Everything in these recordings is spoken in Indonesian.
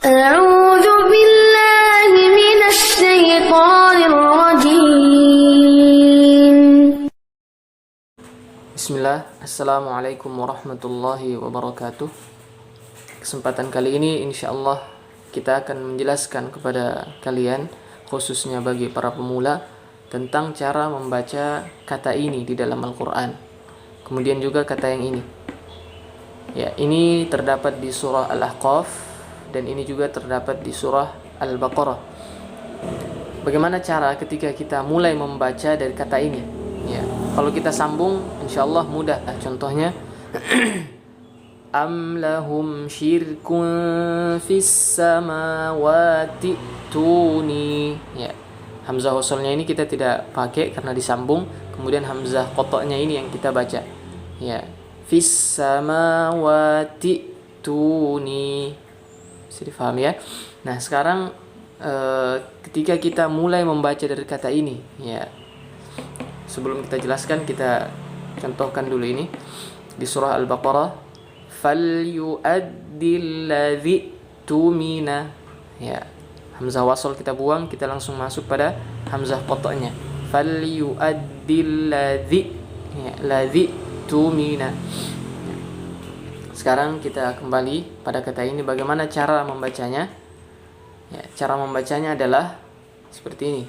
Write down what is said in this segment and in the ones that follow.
أعوذ بالله من الشيطان الرجيم. Bismillah, Assalamualaikum warahmatullahi wabarakatuh. Kesempatan kali ini insyaallah kita akan menjelaskan kepada kalian, khususnya bagi para pemula, tentang cara membaca kata ini di dalam Al-Quran. Kemudian juga kata yang ini. Ya, ini terdapat di surah Al-Ahqaf dan ini juga terdapat di surah Al-Baqarah. Bagaimana cara ketika kita mulai membaca dari kata ini? Ya, kalau kita sambung insyaallah mudah. Contohnya am lahum syirkun fis samawati tuni. Ya, hamzah wasalnya ini kita tidak pakai karena disambung. Kemudian hamzah qata'nya ini yang kita baca. Ya, fis samawati tuni. Bisa difahami ya. Nah, sekarang ketika kita mulai membaca dari kata ini, ya, sebelum kita jelaskan, kita contohkan dulu ini di surah Al-Baqarah, falyu'addil ladzi tumina. Ya, hamzah wasal kita buang, kita langsung masuk pada hamzah qata'nya. Falyu'addil ladzi, ya, ladzi tumina. Sekarang kita kembali pada kata ini, bagaimana cara membacanya? Ya, cara membacanya adalah seperti ini.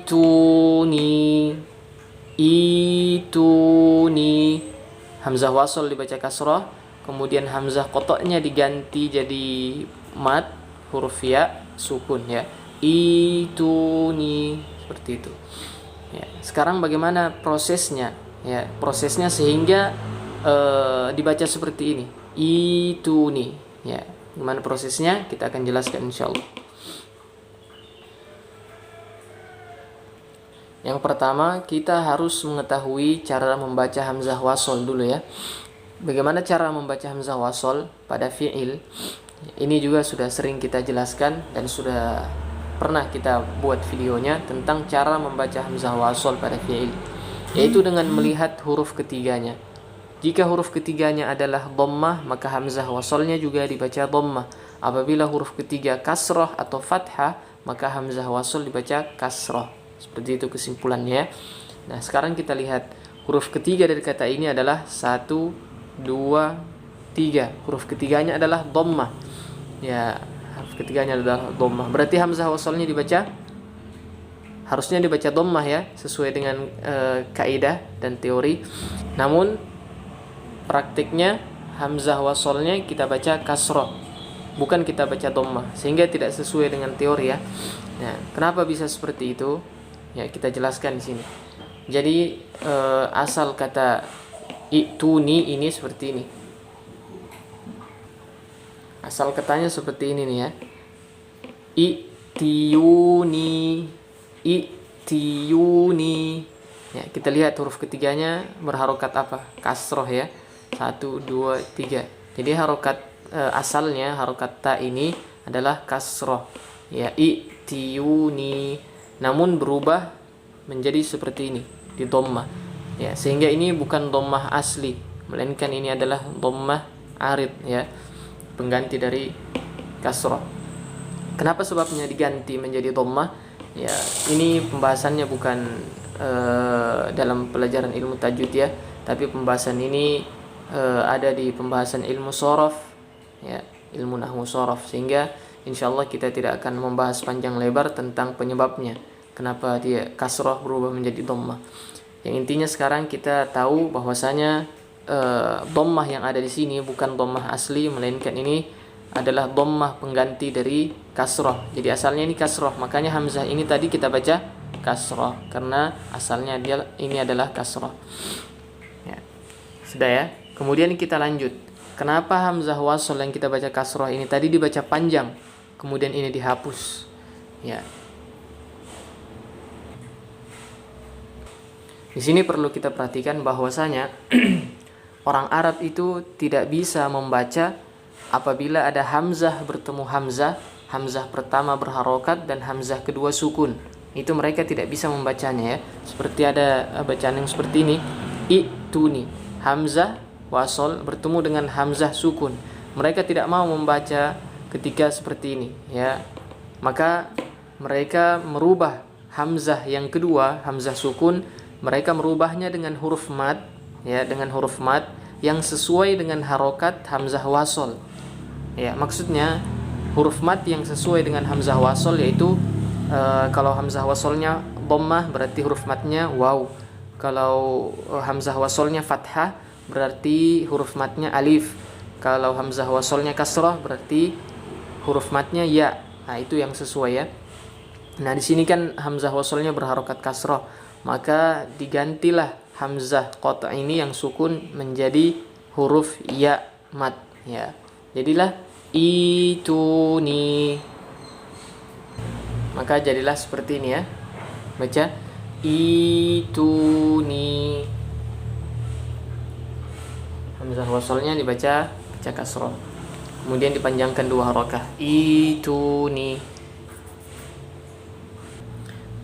Ituni, ituni. Hamzah wasal dibaca kasrah, kemudian hamzah qata'nya diganti jadi mad, huruf ya, sukun ya. Ituni, seperti itu. Ya, sekarang bagaimana prosesnya? Ya, prosesnya sehingga dibaca seperti ini. Ituni. Ya, gimana prosesnya? Kita akan jelaskan insyaallah. Yang pertama, kita harus mengetahui cara membaca hamzah wasal dulu ya. Bagaimana cara membaca hamzah wasal pada fi'il? Ini juga sudah sering kita jelaskan dan sudah pernah kita buat videonya tentang cara membaca hamzah wasal pada fi'il, yaitu dengan melihat huruf ketiganya. Jika huruf ketiganya adalah dhammah, maka hamzah wasalnya juga dibaca dhammah. Apabila huruf ketiga kasrah atau fathah, maka hamzah wasal dibaca kasrah. Seperti itu kesimpulannya. Nah, sekarang kita lihat huruf ketiga dari kata ini adalah 1, 2, 3. Huruf ketiganya adalah dhammah. Ya, huruf ketiganya adalah dhammah. Berarti hamzah wasalnya harusnya dibaca dhammah ya, sesuai dengan kaidah dan teori. Namun praktiknya hamzah wasalnya kita baca kasrah, bukan kita baca dhammah, sehingga tidak sesuai dengan teori ya. Nah, kenapa bisa seperti itu? Ya, kita jelaskan di sini. Jadi asal kata ituni ini seperti ini. Asal katanya seperti ini nih ya. Itiyuni, itiyuni. Ya, kita lihat huruf ketiganya berharokat apa? Kasroh ya. 1, 2, 3. Jadi harokat asalnya, harokat ta ini adalah kasroh. Ya, itiyuni. Namun berubah menjadi seperti ini, di dhammah. Ya, sehingga ini bukan dhammah asli, melainkan ini adalah dhammah arid ya, pengganti dari kasroh. Kenapa sebabnya diganti menjadi dhammah? Ya, ini pembahasannya bukan dalam pelajaran ilmu tajwid ya, tapi pembahasan ini ada di pembahasan ilmu shorof ya, ilmu nahwu shorof, sehingga insyaallah kita tidak akan membahas panjang lebar tentang penyebabnya kenapa dia kasroh berubah menjadi dhammah. Yang intinya sekarang kita tahu bahwasanya dhammah yang ada di sini bukan dhammah asli, melainkan ini adalah dhammah pengganti dari kasroh. Jadi asalnya ini kasroh, makanya hamzah ini tadi kita baca kasroh karena asalnya dia ini adalah kasroh. Ya, sudah ya. Kemudian kita lanjut. Kenapa hamzah wasal yang kita baca kasroh ini tadi dibaca panjang, kemudian ini dihapus? Ya. Di sini perlu kita perhatikan bahwasanya orang Arab itu tidak bisa membaca apabila ada hamzah bertemu hamzah, hamzah pertama berharokat dan hamzah kedua sukun. Itu mereka tidak bisa membacanya ya. Seperti ada bacaan yang seperti ini, ituni, hamzah wasal bertemu dengan hamzah sukun. Mereka tidak mau membaca ketika seperti ini, ya. Maka mereka merubah hamzah yang kedua, hamzah sukun, mereka merubahnya dengan huruf mad, ya, dengan huruf mad yang sesuai dengan harokat hamzah wasol. Ya, maksudnya huruf mad yang sesuai dengan hamzah wasol yaitu kalau hamzah wasolnya dhammah berarti huruf madnya waw. Kalau hamzah wasolnya fathah berarti huruf madnya alif. Kalau hamzah wasolnya kasrah berarti huruf madnya ya. Nah, itu yang sesuai ya. Nah, di sini kan hamzah wasolnya berharokat kasrah, maka digantilah hamzah qata' ini yang sukun menjadi huruf ya mad, ya. Jadilah ituni. Maka jadilah seperti ini ya. Baca ituni. Hamzah wasolnya dibaca kasrah. Kemudian dipanjangkan 2 harakah. Ituni.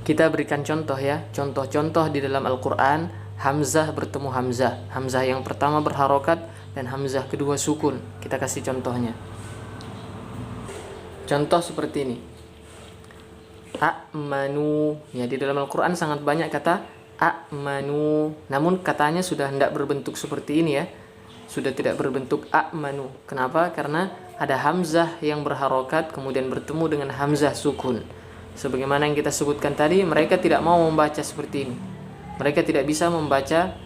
Kita berikan contoh ya. Contoh-contoh di dalam Al-Qur'an hamzah bertemu hamzah. Hamzah yang pertama berharokat dan hamzah kedua sukun. Kita kasih contohnya. Contoh seperti ini. A'manu. Ya, di dalam Al-Qur'an sangat banyak kata a'manu. Namun katanya sudah tidak berbentuk seperti ini ya. Sudah tidak berbentuk a'manu. Kenapa? Karena ada hamzah yang berharokat kemudian bertemu dengan hamzah sukun. Sebagaimana yang kita sebutkan tadi, mereka tidak mau membaca seperti ini. Mereka tidak bisa membaca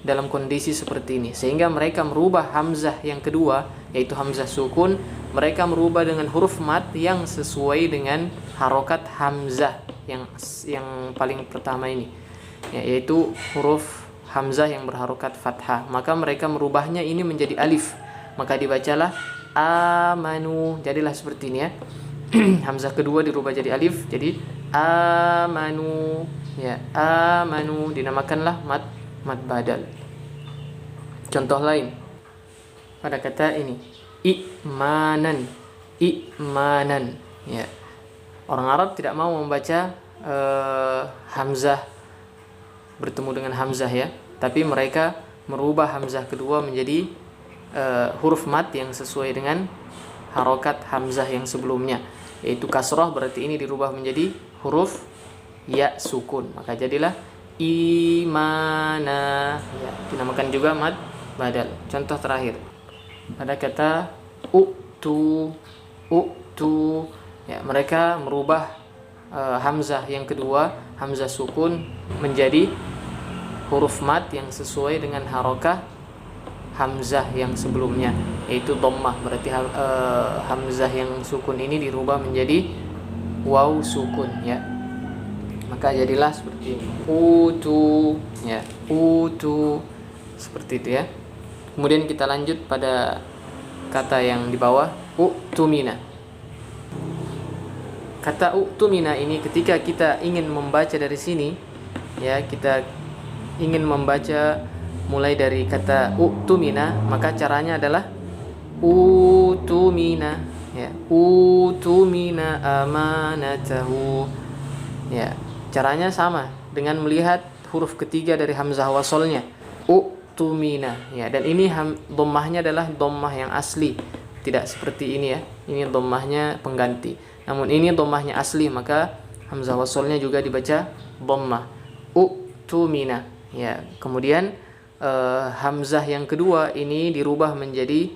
dalam kondisi seperti ini, sehingga mereka merubah hamzah yang kedua, yaitu hamzah sukun, mereka merubah dengan huruf mad yang sesuai dengan harokat hamzah yang paling pertama ini, yaitu huruf hamzah yang berharokat fathah. Maka mereka merubahnya ini menjadi alif, maka dibacalah amanu. Jadilah seperti ini ya. Hamzah kedua dirubah jadi alif, jadi amanu, ya, amanu, dinamakanlah mad badal. Contoh lain pada kata ini i'manan, i'manan, ya. Orang Arab tidak mau membaca hamzah bertemu dengan hamzah ya, tapi mereka merubah hamzah kedua menjadi huruf mad yang sesuai dengan harokat hamzah yang sebelumnya, yaitu kasrah, berarti ini dirubah menjadi huruf ya sukun, maka jadilah imana, ya, dinamakan juga mad badal. Contoh terakhir pada kata uktu, ya, mereka merubah hamzah yang kedua, hamzah sukun, menjadi huruf mad yang sesuai dengan harokat hamzah yang sebelumnya, yaitu dhammah, berarti hamzah yang sukun ini dirubah menjadi waw sukun, ya. Maka jadilah seperti ini. Utu, ya, utu, seperti itu ya. Kemudian kita lanjut pada kata yang di bawah, utumina. Kata utumina ini ketika kita ingin membaca dari sini, ya, kita ingin membaca mulai dari kata utumina, maka caranya adalah utumina, ya, utumina amanatahu, ya. Caranya sama dengan melihat huruf ketiga dari hamzah wasolnya, utumina, ya. Dan ini dhammahnya adalah dhammah yang asli, tidak seperti ini ya. Ini dhammahnya pengganti. Namun ini dhammahnya asli, maka hamzah wasolnya juga dibaca dhammah, utumina, ya. Kemudian hamzah yang kedua ini dirubah menjadi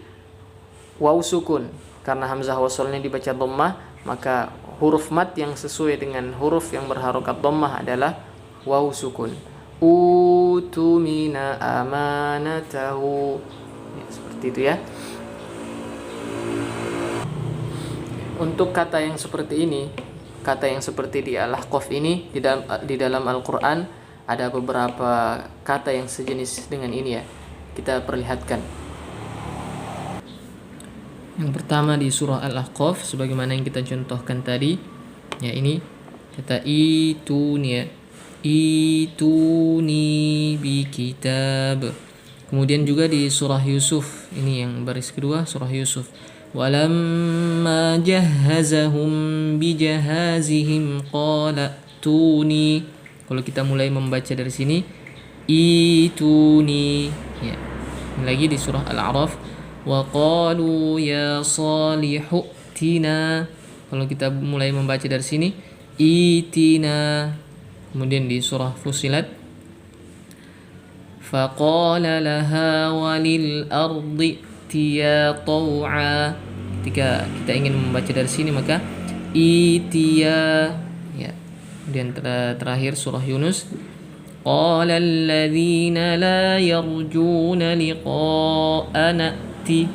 waw sukun. Karena hamzah wasolnya dibaca dhammah, maka huruf mad yang sesuai dengan huruf yang berharokat dhammah adalah waw sukun. Utumina amanatahu, ya, seperti itu ya. Untuk kata yang seperti ini, kata yang seperti di Al-Ahqaf ini, di dalam Al-Quran ada beberapa kata yang sejenis dengan ini ya. Kita perlihatkan. Yang pertama di surah Al-Ahqaf, sebagaimana yang kita contohkan tadi, ya, ini kata ituni, ya, ituni bi kitab. Kemudian juga di surah Yusuf, ini yang baris kedua, surah Yusuf, walamma jahazahum bi jahazihim qala tuni. Kalau kita mulai membaca dari sini, ituni, ya. Lagi di surah Al-A'raf, Wa qalu ya Salihu tina. Kalau kita mulai membaca dari sini, itina. Kemudian di surah Fussilat, faqala laha walil ardi tiya taw'a. Ketika kita ingin membaca dari sini maka itiya, ya. Kemudian terakhir surah Yunus, qala alladhina la yarjuna liqa'ana ti.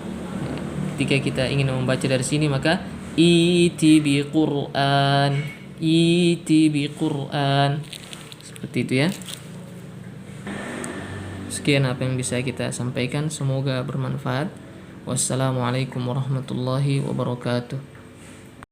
Ketika kita ingin membaca dari sini maka iti bi Qur'an, iti bi Qur'an. Seperti itu ya. Sekian apa yang bisa kita sampaikan, semoga bermanfaat. Wassalamualaikum warahmatullahi wabarakatuh.